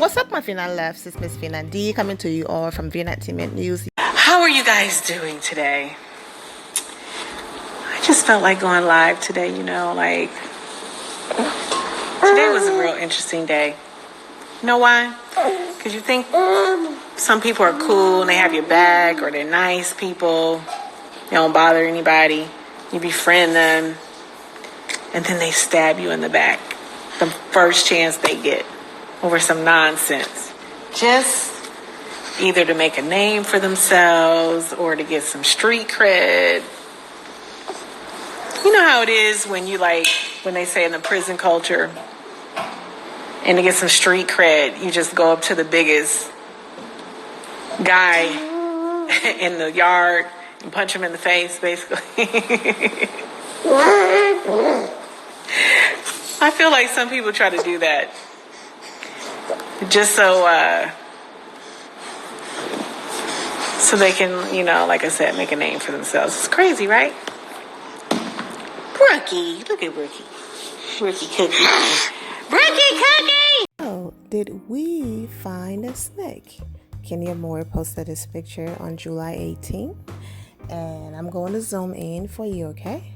What's up, my Fina loves? It's Miss Fina D coming to you all from Vienna Entertainment News. How are you guys doing today? I just felt like going live today, today was a real interesting day. You know why? Because you think some people are cool and they have your back, or they're nice people, they don't bother anybody, you befriend them, and then they stab you in the back the first chance they get over some nonsense. Just either to make a name for themselves or to get some street cred. You know how it is when when they say in the prison culture, and to get some street cred, you just go up to the biggest guy in the yard and punch him in the face, basically. I feel like some people try to do that just so they can, like I said, make a name for themselves. It's crazy, right? Brookie, look at Brookie. Brookie Cookie. Brookie Cookie! Oh, did we find a snake? Kenya Moore posted this picture on July 18th, and I'm going to zoom in for you, okay?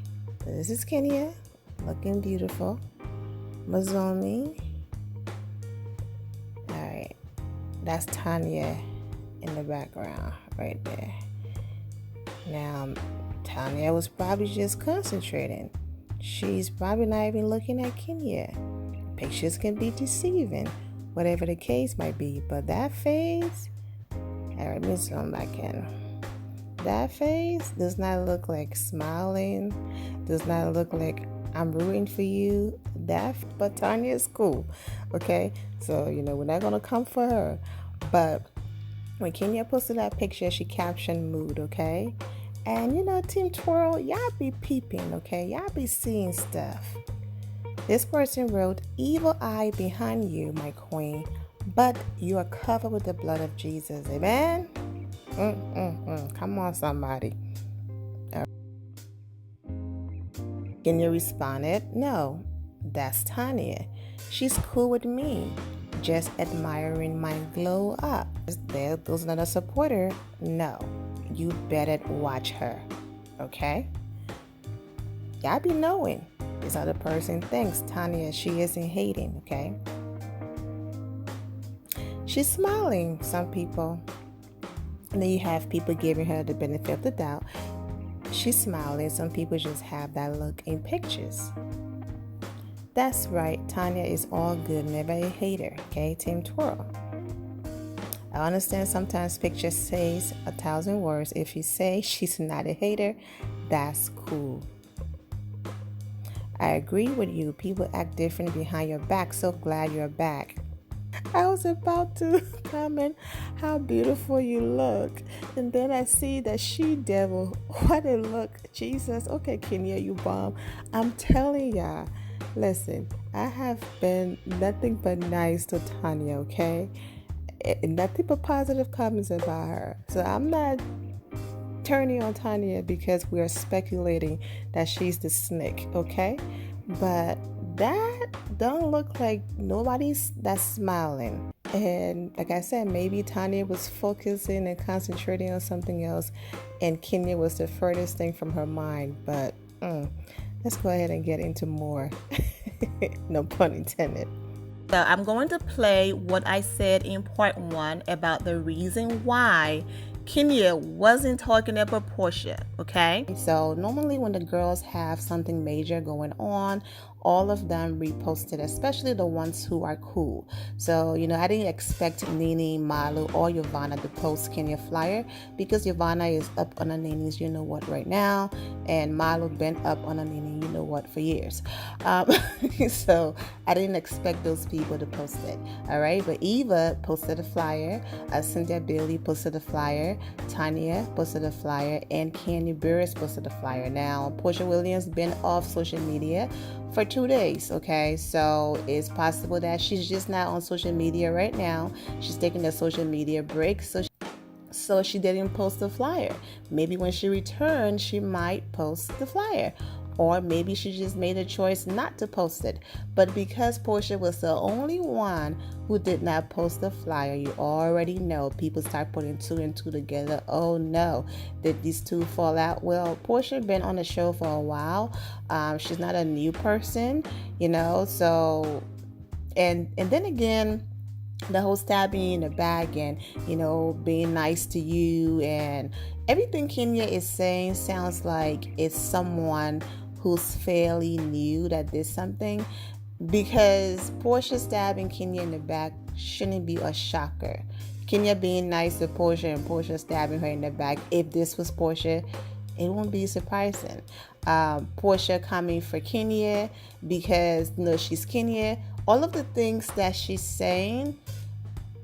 This is Kenya, looking beautiful. I'm going to zoom in. Alright, that's Tanya in the background right there. Now, Tanya was probably just concentrating. She's probably not even looking at Kenya. Pictures can be deceiving, whatever the case might be. But that face, alright, let me zoom back in. That face does not look like smiling, does not look like I'm rooting for you. But Tanya is cool, okay? So, we're not going to come for her. But when Kenya posted that picture, she captioned mood, okay? And, Team Twirl, y'all be peeping, okay? Y'all be seeing stuff. This person wrote, evil eye behind you, my queen, but you are covered with the blood of Jesus. Amen? Come on, somebody. Kenya responded, no, that's Tanya. She's cool with me, just admiring my glow up. There goes another supporter. No, you better watch her, okay? Y'all be knowing. This other person thinks Tanya, she isn't hating, okay? She's smiling, some people. And then you have people giving her the benefit of the doubt. She's smiling. Some people just have that look in pictures. That's right. Tanya is all good, never a hater. Okay, Team Twirl. I understand sometimes pictures says 1,000 words. If you say she's not a hater, that's cool. I agree with you. People act different behind your back. So glad you're back. I was about to comment how beautiful you look, and then I see that she devil. What a look. Jesus. Okay, Kenya, you bomb. I'm telling y'all, listen, I have been nothing but nice to Tanya, okay? Nothing but positive comments about her. So I'm not turning on Tanya because we are speculating that she's the snake, okay? But that don't look like nobody's that's smiling. And like I said, maybe Tanya was focusing and concentrating on something else, and Kenya was the furthest thing from her mind. But let's go ahead and get into more. No pun intended. So I'm going to play what I said in part 1 about the reason why Kenya wasn't talking about Porsha, okay? So normally when the girls have something major going on, all of them reposted, especially the ones who are cool. So, I didn't expect Nene, Malu, or Yvonne to post Kenya flyer because Yvonne is up on her Nene's you-know-what right now, and Malu been up on her Nene you-know-what for years. So I didn't expect those people to post it, all right? But Eva posted a flyer, Cynthia Bailey posted a flyer, Tanya posted a flyer, and Candy Burris posted a flyer. Now, Porsha Williams been off social media for 2 days, okay? So it's possible that she's just not on social media right now. She's taking a social media break, so she didn't post the flyer. Maybe when she returns, she might post the flyer. or maybe she just made a choice not to post it. But because Porsha was the only one who did not post the flyer, you already know people start putting two and two together. Oh no, did these two fall out? Well, Porsha been on the show for a while. She's not a new person, so and then again, the whole stabbing in the back and being nice to you and everything Kenya is saying sounds like it's someone who's fairly new that did something, because Porsha stabbing Kenya in the back shouldn't be a shocker. Kenya being nice to Porsha and Porsha stabbing her in the back, if this was Porsha, it won't be surprising. Porsha coming for Kenya because she's Kenya. All of the things that she's saying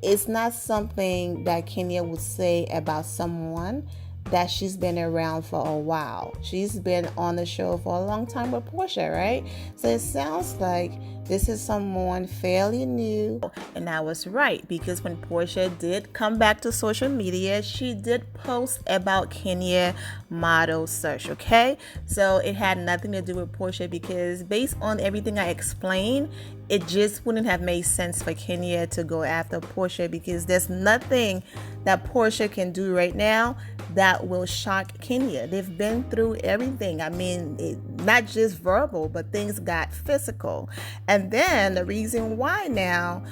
is not something that Kenya would say about someone that she's been around for a while. She's been on the show for a long time with Porsha, right? So it sounds like this is someone fairly new. And I was right, because when Porsha did come back to social media, she did post about Kenya model search, okay? So it had nothing to do with Porsha, because based on everything I explained, it just wouldn't have made sense for Kenya to go after Porsha, because there's nothing that Porsha can do right now that will shock Kenya. They've been through everything. I mean, not just verbal, but things got physical. And then the reason why now,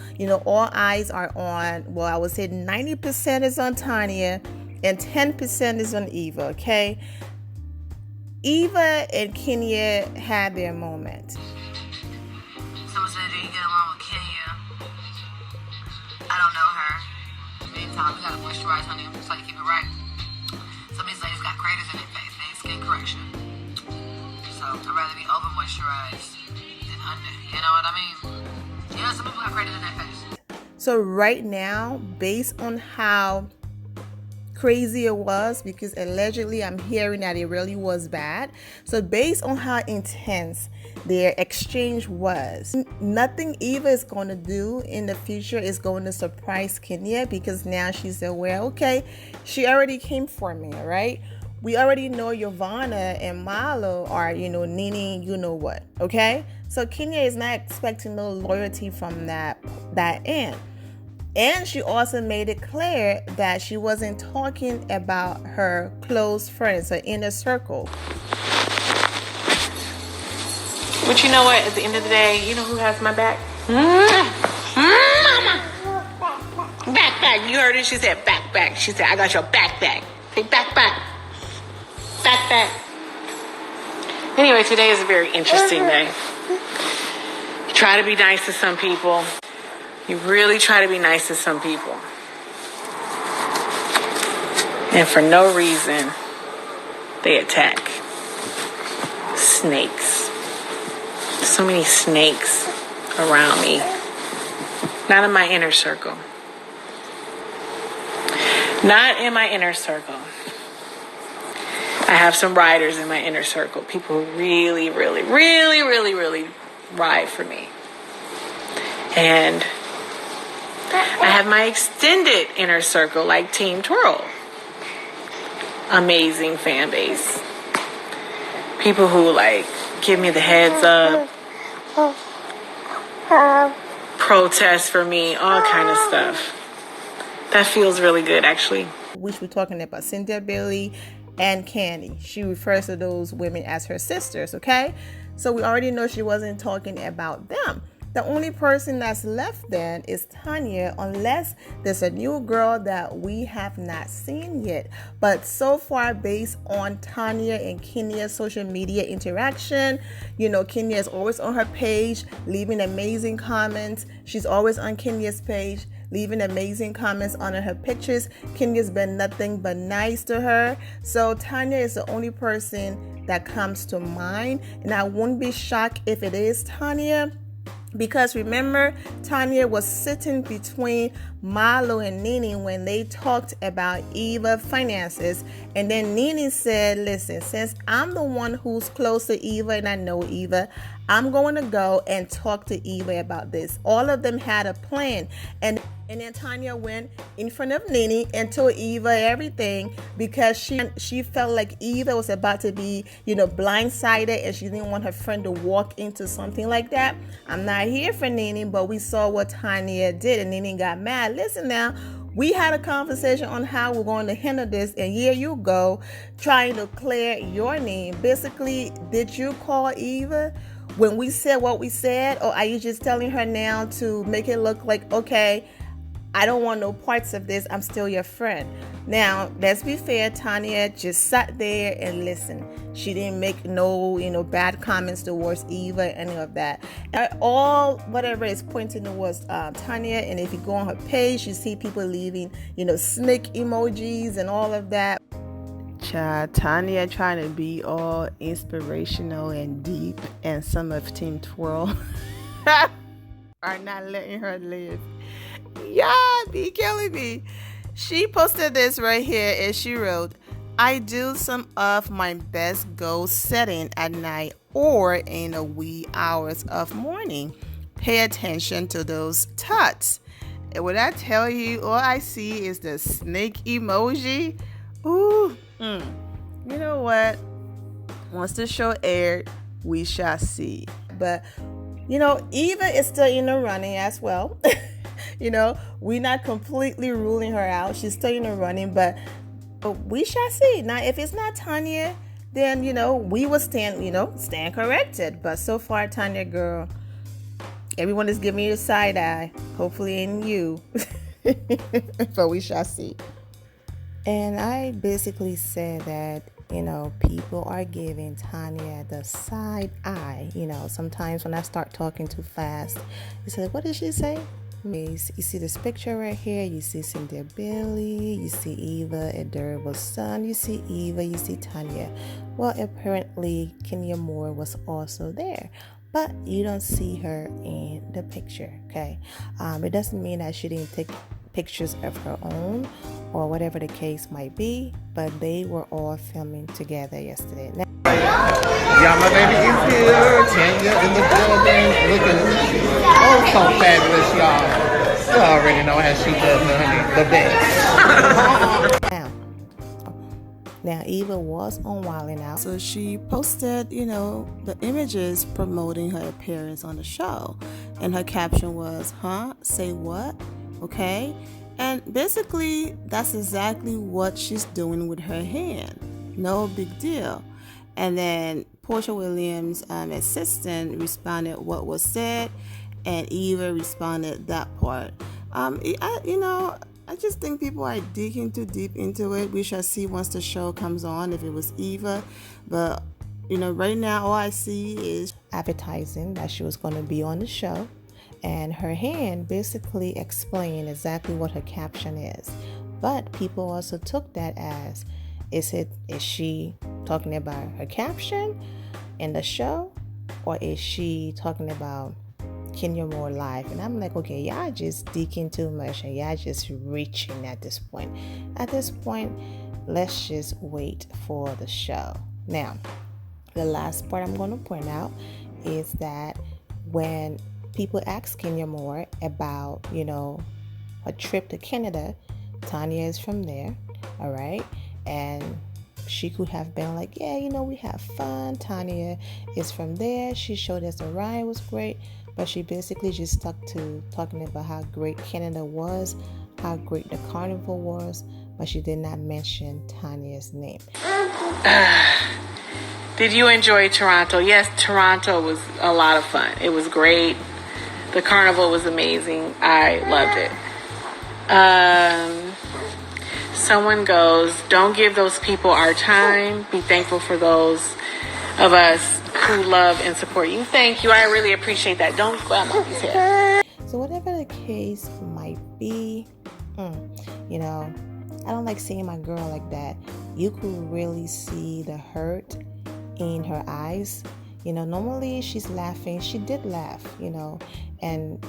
all eyes are on, well, I would say 90% is on Tanya and 10% is on Eva, okay? Eva and Kenya had their moment. Someone said, do you get along with Kenya? I don't know her. Meantime, we gotta moisturize, honey, so you keep it right. Some of these ladies got craters in their face. They need skin correction. So I'd rather be over moisturized than under. You know what I mean? Yeah, some people got craters in their face. So right now, based on how crazy it was, because allegedly I'm hearing that it really was bad. So based on how intense their exchange was, nothing Eva is going to do in the future is going to surprise Kenya, because now she's aware, okay, she already came for me, right? We already know Yvonne and Malo are, Nene, what, okay? So Kenya is not expecting no loyalty from that end. And she also made it clear that she wasn't talking about her close friends, her inner circle. But you know what? At the end of the day, you know who has my back? Back. You heard it? She said back. She said, I got your back. Say back. Back. Anyway, today is a very interesting day. You try to be nice to some people. You really try to be nice to some people. And for no reason, they attack. Snakes. So many snakes around me. Not in my inner circle. Not in my inner circle. I have some riders in my inner circle. People who really ride for me. And I have my extended inner circle, like Team Twirl. Amazing fan base. People who give me the heads up, protest for me, all kind of stuff. That feels really good, actually. Which we're talking about Cynthia Bailey and Candy. She refers to those women as her sisters, okay? So we already know she wasn't talking about them. The only person that's left then is Tanya, unless there's a new girl that we have not seen yet. But so far, based on Tanya and Kenya's social media interaction, Kenya is always on her page, leaving amazing comments. She's always on Kenya's page, leaving amazing comments on her pictures. Kenya's been nothing but nice to her. So Tanya is the only person that comes to mind. And I wouldn't be shocked if it is Tanya. Because remember, Tanya was sitting between Malo and Nene when they talked about Eva finances. And then Nene said, listen, since I'm the one who's close to Eva and I know Eva, I'm going to go and talk to Eva about this. All of them had a plan. And then Tanya went in front of Nene and told Eva everything because she felt like Eva was about to be, blindsided, and she didn't want her friend to walk into something like that. I'm not here for Nene, but we saw what Tanya did, and Nene got mad. Listen now, we had a conversation on how we're going to handle this, and here you go trying to clear your name. Basically, did you call Eva when we said what we said, or are you just telling her now to make it look like, okay, I don't want no parts of this, I'm still your friend? Now, let's be fair, Tanya just sat there and listened. She didn't make no, bad comments towards Eva, any of that. All, whatever is pointing towards Tanya, and if you go on her page, you see people leaving, snake emojis and all of that. Child, Tanya trying to be all inspirational and deep, and some of Team Twirl are not letting her live. Yeah, be killing me. She posted this right here, and she wrote, I do some of my best goal setting at night or in the wee hours of morning. Pay attention to those tuts. And when I tell you, all I see is the snake emoji. Ooh, You know what? Once the show aired, we shall see. But, Eva is still in the running as well. We're not completely ruling her out. She's still in the running, but we shall see. Now, if it's not Tanya, then, we will stand corrected. But so far, Tanya, girl, everyone is giving you a side eye. Hopefully in you. But we shall see. And I basically said that, people are giving Tanya the side eye. Sometimes when I start talking too fast, you say, what did she say? You see this picture right here. You see Cynthia Bailey. You see Eva, Adorable Son. You see Eva. You see Tanya. Well, apparently Kenya Moore was also there, but you don't see her in the picture. Okay, it doesn't mean that she didn't take pictures of her own or whatever the case might be, but they were all filming together yesterday. Now, yeah, my baby is here. Tanya in the building, looking so fabulous, y'all. You already know how she does, honey. The best. Now Eva was on Wildin' Out, so she posted, the images promoting her appearance on the show, and her caption was, say what? Okay, and basically that's exactly what she's doing with her hand. No big deal. And then Porsha Williams' assistant responded what was said, and Eva responded that part. I just think people are digging too deep into it. We shall see once the show comes on if it was Eva. But, right now all I see is advertising that she was going to be on the show. And her hand basically explained exactly what her caption is. But people also took that as, is she talking about her caption in the show? Or is she talking about Kenya Moore live? And I'm like, okay, y'all just digging too much and y'all just reaching at this point. At this point, let's just wait for the show. Now, the last part I'm going to point out is that when people ask Kenya Moore about, her trip to Canada, Tanya is from there, all right? And she could have been like, yeah, we have fun. Tanya is from there. She showed us the ride was great. But she basically just stuck to talking about how great Canada was, how great the carnival was, but she did not mention Tanya's name. Did you enjoy Toronto? Yes, Toronto was a lot of fun. It was great. The carnival was amazing. I loved it. Someone goes, don't give those people our time. Be thankful for those of us who love and support you. Thank you. I really appreciate that. Don't grab mommy's hair. So whatever the case might be, I don't like seeing my girl like that. You could really see the hurt in her eyes. Normally she's laughing. She did laugh, and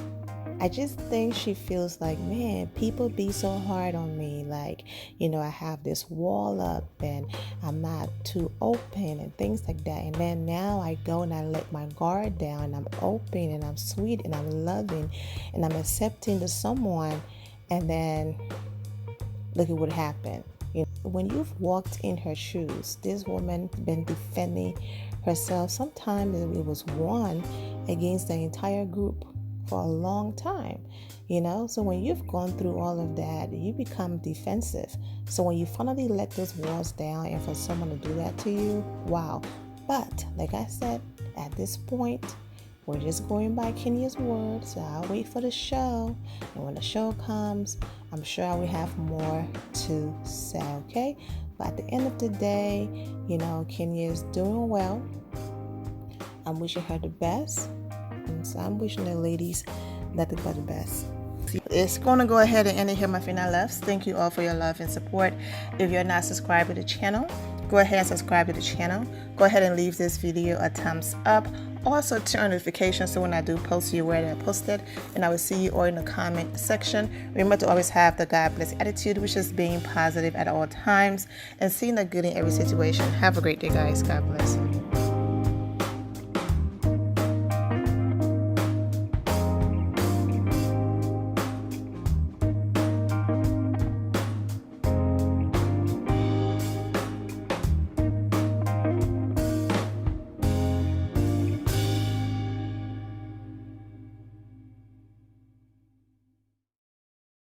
I just think she feels like, man, people be so hard on me. Like, I have this wall up and I'm not too open and things like that. And then now I go and I let my guard down and I'm open and I'm sweet and I'm loving and I'm accepting to someone. And then look at what happened. When you've walked in her shoes, this woman been defending herself. Sometimes it was one against the entire group for a long time, So when you've gone through all of that, you become defensive. So when you finally let those walls down and for someone to do that to you, wow. But like I said, at this point, we're just going by Kenya's word, so I'll wait for the show. And when the show comes, I'm sure I will have more to say, okay? But at the end of the day, Kenya is doing well. I'm wishing her the best. And so I'm wishing the ladies nothing but the best. It's going to go ahead and end it here, my final loves. Thank you all for your love and support. If you're not subscribed to the channel, go ahead and subscribe to the channel. Go ahead and leave this video a thumbs up. Also turn on notifications so when I do post, you're aware that I posted. And I will see you all in the comment section. Remember to always have the God bless attitude, which is being positive at all times and seeing the good in every situation. Have a great day, guys. God bless.